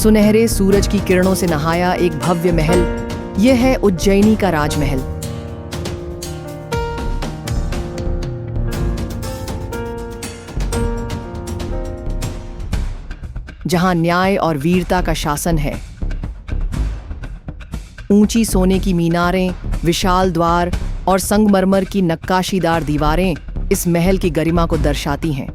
सुनहरे सूरज की किरणों से नहाया एक भव्य महल, यह है उज्जैनी का राजमहल। जहां न्याय और वीरता का शासन है। ऊंची सोने की मीनारें, विशाल द्वार और संगमरमर की नक्काशीदार दीवारें इस महल की गरिमा को दर्शाती हैं।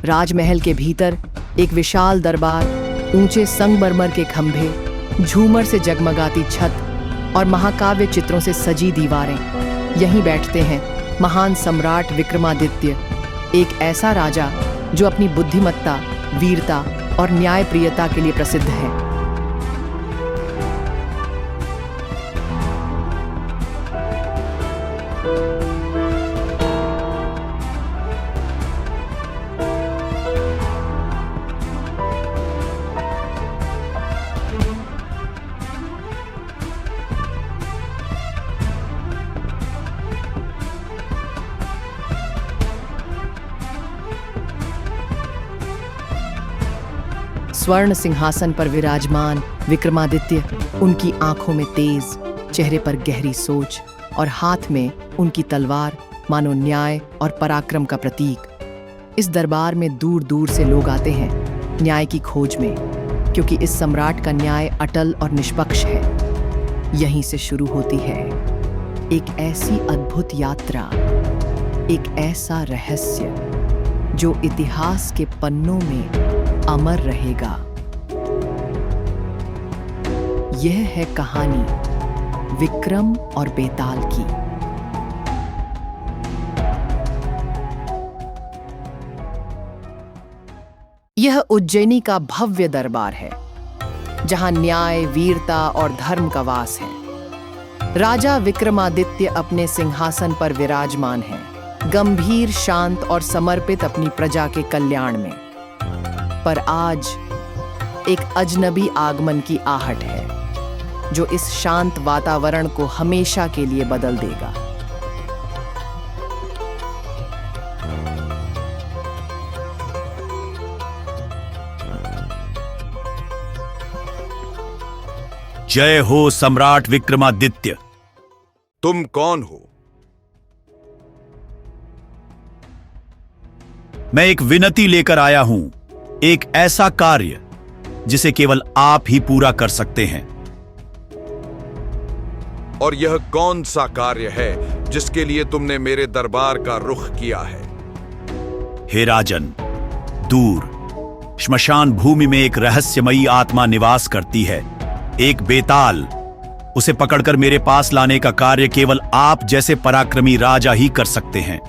राजमहल के भीतर एक विशाल दरबार, ऊंचे संगमरमर के खंभे, झूमर से जगमगाती छत और महाकाव्य चित्रों से सजी दीवारें। यहीं बैठते हैं महान सम्राट विक्रमादित्य, एक ऐसा राजा जो अपनी बुद्धिमत्ता, वीरता और न्यायप्रियता के लिए प्रसिद्ध है। स्वर्ण सिंहासन पर विराजमान विक्रमादित्य, उनकी आंखों में तेज, चेहरे पर गहरी सोच और हाथ में उनकी तलवार मानो न्याय और पराक्रम का प्रतीक। इस दरबार में दूर दूर से लोग आते हैं न्याय की खोज में, क्योंकि इस सम्राट का न्याय अटल और निष्पक्ष है। यहीं से शुरू होती है एक ऐसी अद्भुत यात्रा, एक ऐसा रहस्य जो इतिहास के पन्नों में अमर रहेगा। यह है कहानी विक्रम और बेताल की। यह उज्जैनी का भव्य दरबार है, जहां न्याय, वीरता और धर्म का वास है। राजा विक्रमादित्य अपने सिंहासन पर विराजमान हैं, गंभीर, शांत और समर्पित अपनी प्रजा के कल्याण में। पर आज एक अजनबी आगमन की आहट है, जो इस शांत वातावरण को हमेशा के लिए बदल देगा। जय हो सम्राट विक्रमादित्य। तुम कौन हो? मैं एक विनती लेकर आया हूं, एक ऐसा कार्य जिसे केवल आप ही पूरा कर सकते हैं। और यह कौन सा कार्य है जिसके लिए तुमने मेरे दरबार का रुख किया है? हे राजन, दूर श्मशान भूमि में एक रहस्यमयी आत्मा निवास करती है, एक बेताल। उसे पकड़कर मेरे पास लाने का कार्य केवल आप जैसे पराक्रमी राजा ही कर सकते हैं।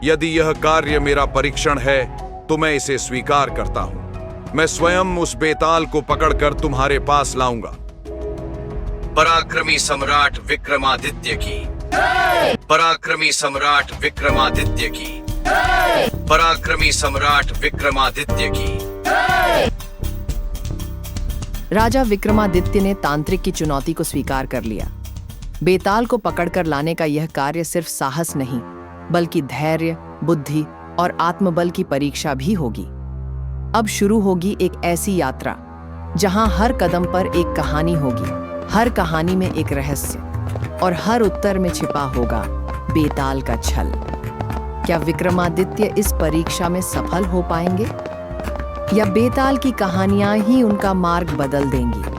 यदि यह कार्य मेरा परीक्षण है तो मैं इसे स्वीकार करता हूं। मैं स्वयं उस बेताल को पकड़कर तुम्हारे पास लाऊंगा। पराक्रमी सम्राट विक्रमादित्य की, पराक्रमी सम्राट विक्रमादित्य की, पराक्रमी सम्राट विक्रमादित्य की। राजा विक्रमादित्य ने तांत्रिक की चुनौती को स्वीकार कर लिया। बेताल को पकड़कर लाने का यह कार्य सिर्फ साहस नहीं, बल्कि धैर्य, बुद्धि और आत्मबल की परीक्षा भी होगी। अब शुरू होगी एक ऐसी यात्रा जहां हर कदम पर एक कहानी होगी, हर कहानी में एक रहस्य, और हर उत्तर में छिपा होगा बेताल का छल। क्या विक्रमादित्य इस परीक्षा में सफल हो पाएंगे, या बेताल की कहानियां ही उनका मार्ग बदल देंगी?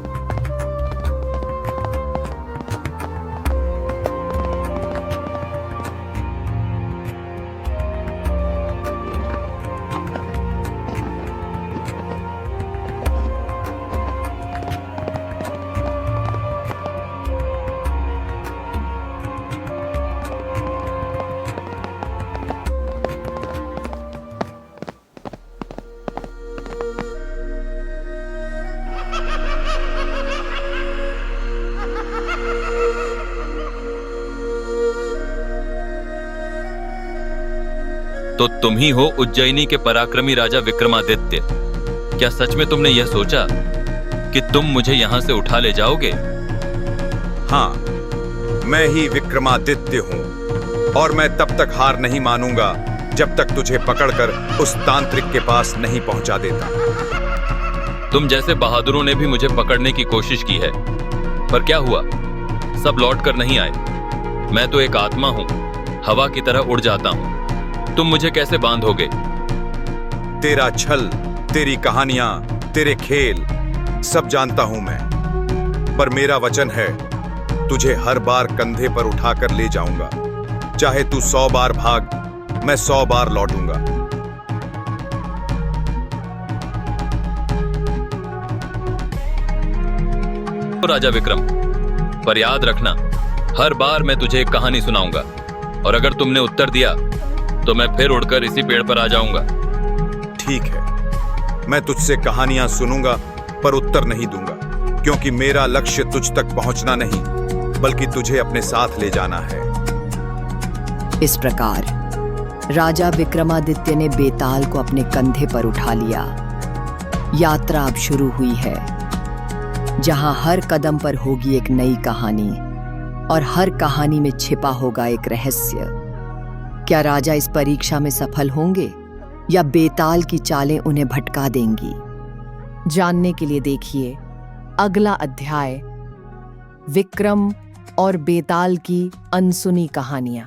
तो तुम ही हो उज्जैनी के पराक्रमी राजा विक्रमादित्य। क्या सच में तुमने यह सोचा कि तुम मुझे यहां से उठा ले जाओगे? हाँ, मैं ही विक्रमादित्य हूं, और मैं तब तक हार नहीं मानूंगा जब तक तुझे पकड़कर उस तांत्रिक के पास नहीं पहुंचा देता। तुम जैसे बहादुरों ने भी मुझे पकड़ने की कोशिश की है, पर क्या हुआ? सब लौट कर नहीं आए। मैं तो एक आत्मा हूं, हवा की तरह उड़ जाता हूं। तुम मुझे कैसे बांधोगे? तेरा छल, तेरी कहानियां, तेरे खेल सब जानता हूं मैं, पर मेरा वचन है तुझे हर बार कंधे पर उठाकर ले जाऊंगा। चाहे तू 100 बार भाग, मैं 100 बार लौटूंगा। राजा विक्रम, पर याद रखना, हर बार मैं तुझे एक कहानी सुनाऊंगा, और अगर तुमने उत्तर दिया तो मैं फिर उड़कर इसी पेड़ पर आ जाऊंगा। ठीक है, मैं तुझसे कहानियां सुनूंगा पर उत्तर नहीं दूंगा, क्योंकि मेरा लक्ष्य तुझ तक पहुंचना नहीं, बल्कि तुझे अपने साथ ले जाना है। इस प्रकार राजा विक्रमादित्य ने बेताल को अपने कंधे पर उठा लिया। यात्रा अब शुरू हुई है, जहां हर कदम पर होगी एक नई कहानी, और हर कहानी में छिपा होगा एक रहस्य। क्या राजा इस परीक्षा में सफल होंगे, या बेताल की चालें उन्हें भटका देंगी? जानने के लिए देखिए अगला अध्याय, विक्रम और बेताल की अनसुनी कहानियां।